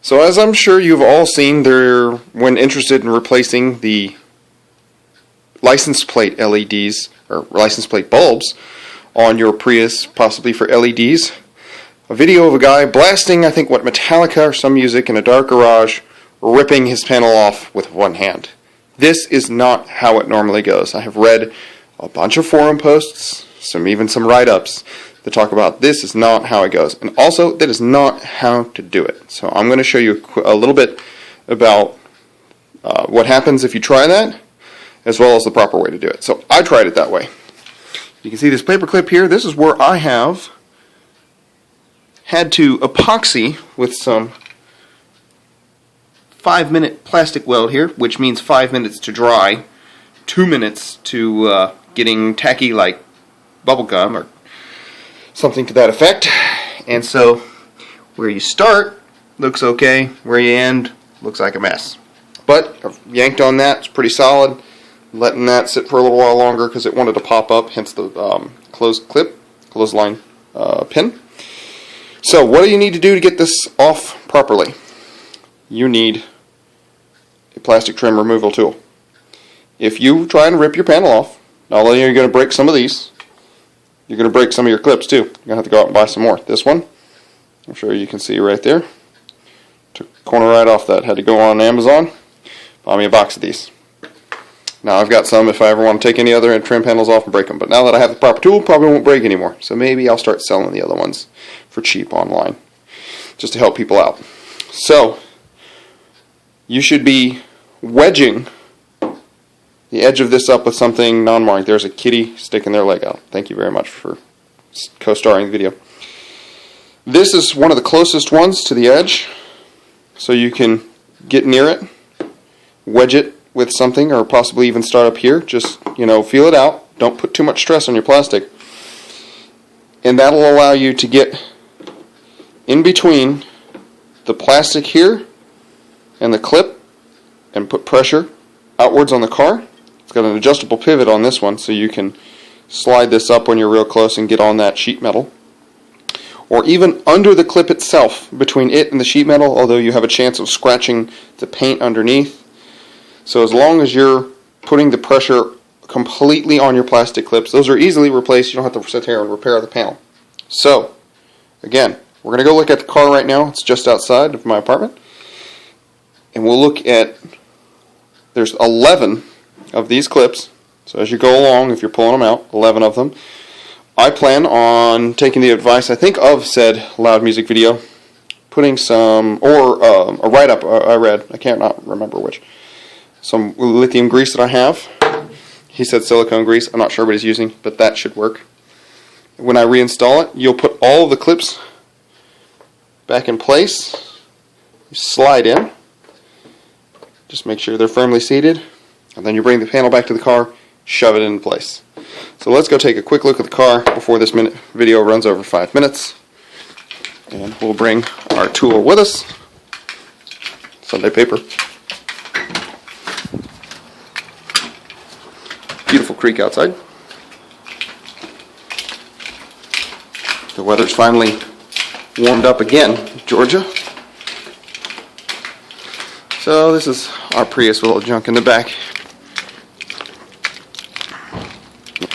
So as I'm sure you've all seen, when interested in replacing the license plate LEDs, or license plate bulbs, on your Prius, possibly for LEDs, a video of a guy blasting, I think, Metallica or some music in a dark garage, ripping his panel off with one hand. This is not how it normally goes. I have read a bunch of forum posts, even some write-ups, that talk about this is not how it goes. And also, that is not how to do it. So I'm going to show you a little bit about what happens if you try that, as well as the proper way to do it. So I tried it that way. You can see this paper clip here. This is where I have had to epoxy with some 5-minute plastic weld here, which means 5 minutes to dry, 2 minutes to getting tacky like bubble gum or something to that effect. And so where you start looks okay, where you end looks like a mess. But I've yanked on that, it's pretty solid. I'm letting that sit for a little while longer because it wanted to pop up, hence the clothesline pin. So what do you need to do to get this off properly? You need a plastic trim removal tool. If you try and rip your panel off, not only are you going to break some of these, you're going to break some of your clips too. You're going to have to go out and buy some more. This one, I'm sure you can see right there. Took a corner right off that. Had to go on Amazon, buy me a box of these. Now I've got some if I ever want to take any other trim panels off and break them. But now that I have the proper tool, probably won't break anymore. So maybe I'll start selling the other ones for cheap online, just to help people out. So you should be wedging the edge of this up with something non-marring. There's a kitty sticking their leg out. Thank you very much for co-starring the video. This is one of the closest ones to the edge, so you can get near it, wedge it with something, or possibly even start up here. Just, feel it out. Don't put too much stress on your plastic. And that'll allow you to get in between the plastic here and the clip and put pressure outwards on the car. It's got an adjustable pivot on this one, so you can slide this up when you're real close and get on that sheet metal. Or even under the clip itself, between it and the sheet metal, although you have a chance of scratching the paint underneath. So as long as you're putting the pressure completely on your plastic clips, those are easily replaced. You don't have to sit here and repair the panel. So, again, we're going to go look at the car right now. It's just outside of my apartment. And we'll look at, there's 11 of these clips. So as you go along, if you're pulling them out, 11 of them. I plan on taking the advice, I think, of said loud music video, putting some, or a write-up I read, I can't not remember which, some lithium grease that I have. He said silicone grease. I'm not sure what he's using, but that should work. When I reinstall it, you'll put all of the clips back in place. You slide in. Just make sure they're firmly seated. And then you bring the panel back to the car, shove it in place. So let's go take a quick look at the car before this video runs over 5 minutes. And we'll bring our tool with us. Sunday paper. Beautiful creek outside. The weather's finally warmed up again, Georgia. So this is our Prius with a little junk in the back.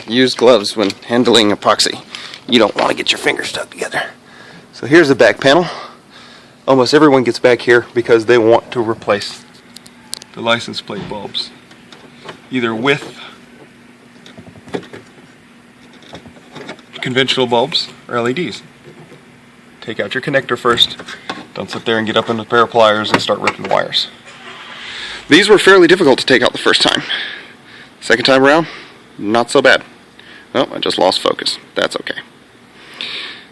Use gloves when handling epoxy. You don't want to get your fingers stuck together. So here's the back panel. Almost everyone gets back here because they want to replace the license plate bulbs, either with conventional bulbs or LEDs. Take out your connector first. Don't sit there and get up in a pair of pliers and start ripping wires. These were fairly difficult to take out the first time. Second time around, not so bad. Oh, I just lost focus. That's okay.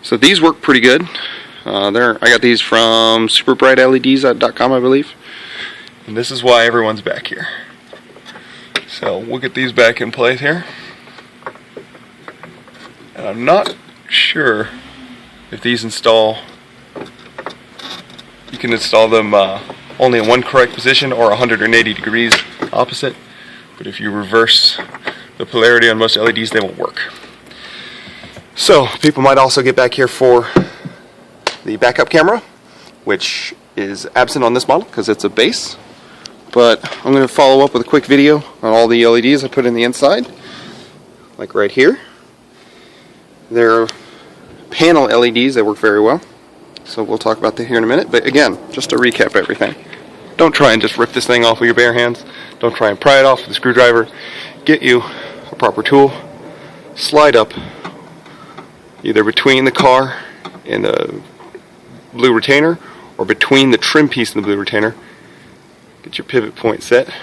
So these work pretty good. I got these from superbrightleds.com, I believe. And this is why everyone's back here. So we'll get these back in place here. And I'm not sure if these install, you can install them only in one correct position or 180 degrees opposite. But if you reverse the polarity on most LEDs, they won't work. So people might also get back here for the backup camera, which is absent on this model because it's a base. But I'm going to follow up with a quick video on all the LEDs I put in the inside, like right here. They're panel LEDs that work very well, so we'll talk about that here in a minute. But again, just to recap everything, don't try and just rip this thing off with your bare hands. Don't try and pry it off with a screwdriver. Get you a proper tool, slide up either between the car and the blue retainer or between the trim piece and the blue retainer. Get your pivot point set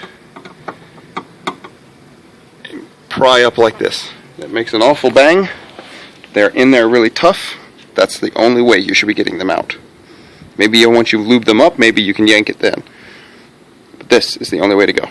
and pry up like this. That makes an awful bang. They're in there really tough. That's the only way you should be getting them out. Maybe once you've lubed them up, maybe you can yank it then. But this is the only way to go.